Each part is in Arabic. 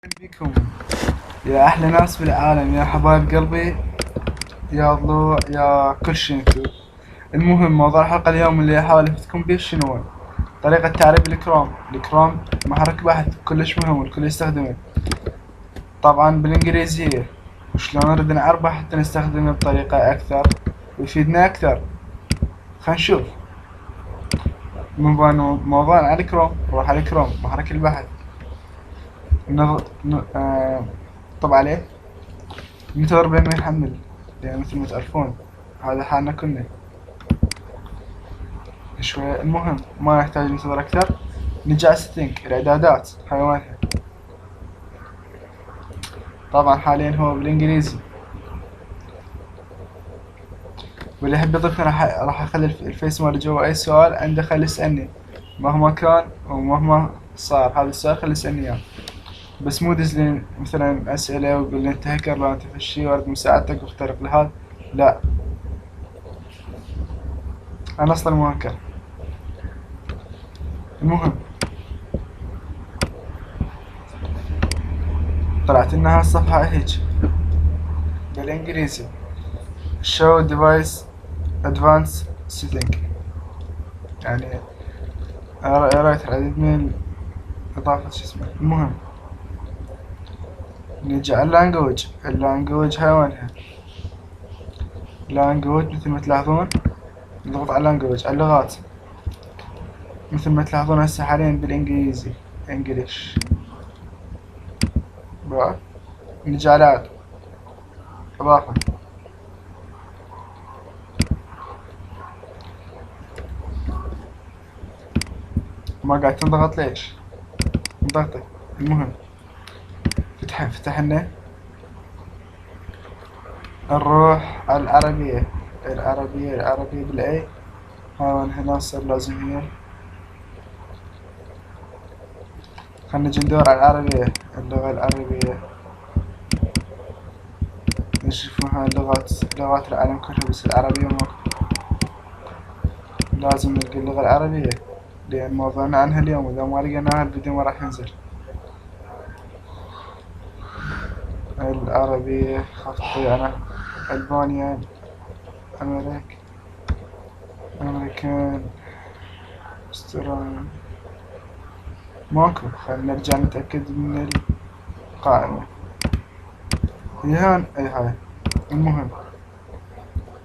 بكم يا أحلى ناس في العالم، يا حبايب قلبي، يا ضلوع، يا كل شي انتو. المهم موضوع الحلقة اليوم اللي أحاول أفتكم بيه شنو هو؟ طريقة تعريب الكروم محرك بحث كلش مهم والكل يستخدمه طبعا بالإنجليزية. وشلون نريد نعربه حتى نستخدمه بطريقة أكثر ويفيدنا أكثر. خلينا نشوف. موضوعنا على الكروم، نروح على الكروم محرك البحث. طب عليه ننتظر بين ما يحمل، يعني مثل ما تعرفون هذا حالنا كنا شوية. المهم ما نحتاج ننتظر أكثر، نجي على setting الإعدادات حيوانها. طبعا حاليا هو بالإنجليزي، واللي يحب يضيفنا راح أخلي الفيس مالي جوا. أي سؤال عنده خلي يسألني مهما كان ومهما صار هذا السؤال خلي يسألني إياه. بس مو دزلي مثلا أسئلة ويقول لي أنت هكر لو أنت في الشي وأريد مساعدتك واخترق لهذا. لا، أنا أصلا مو هكر. المهم طلعت لنا هالصفحة هيج بالإنجليزي show device advanced setting، يعني قريت العديد من إضافة شو اسمه. المهم نجي على اللانجوج حيوانها. لانجوج مثل ما تلاحظون نضغط على لانجوج على اللغات، مثل ما تلاحظون هسه حاليا بالإنجليزي انجليش. بعد نجي على إضافة. ما قاعد تنضغط ليش؟ انضغطي. المهم فتحنا. نروح على العربية بالأي. هاي هنا صار لازم هي. خلنا نجي ندور على العربية، اللغة العربية. نشوف هاي لغات العالم كلها، بس العربية ما لازم نلقى اللغة العربية، لأن موضوعنا عنها اليوم. إذا ما لقيناها الفيديو ما راح ينزل. العربية خطي أنا. ألبانيا، أمريكان، استراليا. ماكو. خلنا نرجع نتأكد من القائمة. هي هون أي هاي. المهم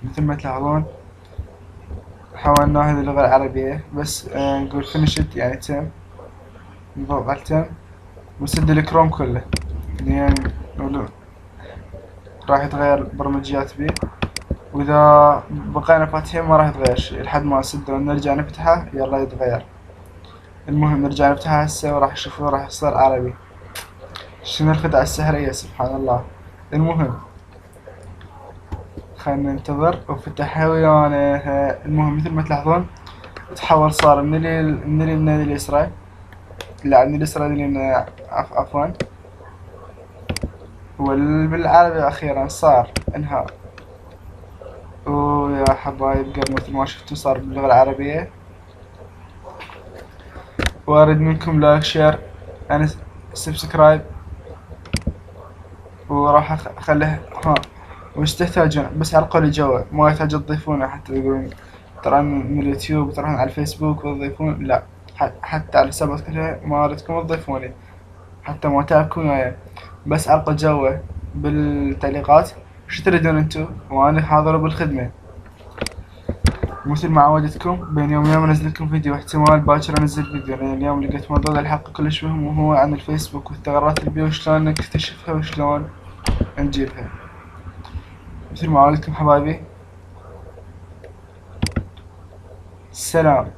مثل ما تلاحظون حاولنا هذه اللغة العربية، بس نقول فينيشت يعني تم. نضغط على تم ونسد الكروم كله، لأن راح يتغير برمجيات بيه. وإذا بقينا فاتحين ما راح يتغير شي لحد ما نسده ونرجع نفتحه يلا يتغير. المهم نرجع نفتحه هسه وراح تشوفون راح يصير عربي. شنو الخدعة السحرية سبحان الله. المهم خلينا ننتظر وفتحها ويانا. المهم مثل ما تلاحظون تحول صار من اليمين لليسرى. لا، من اليسرى لليمين عفوا. وبالعربي أخيرا صار انهار. ويا حبايب قبل مثل ما شفتوا صار باللغة العربية. وأريد منكم لايك شير يعني سبسكرايب. وراح أخليه ها. وش تحتاجون؟ بس عرقوا لي جوا، ما يحتاج تضيفونه حتى تقولون ترى من اليوتيوب تروحون على الفيسبوك وتضيفون. لا، حتى على الحسابات كلها ما أريدكم تضيفوني حتى ما تعبكم وياي. بس عرقوا جوا بالتعليقات شو تريدون انتو، وانا حاضر بالخدمة. مثل ما عودتكم بين يوم ويوم انزل لكم فيديو، احتمال باكر انزل فيديو، لان اليوم لقيت موضوع الحلقة كلش مهم، وهو عن الفيسبوك والثغرات اللي بيه وشلون نكتشفها وشلون نجيبها. مثل ما عودتكم حبايبي، سلام.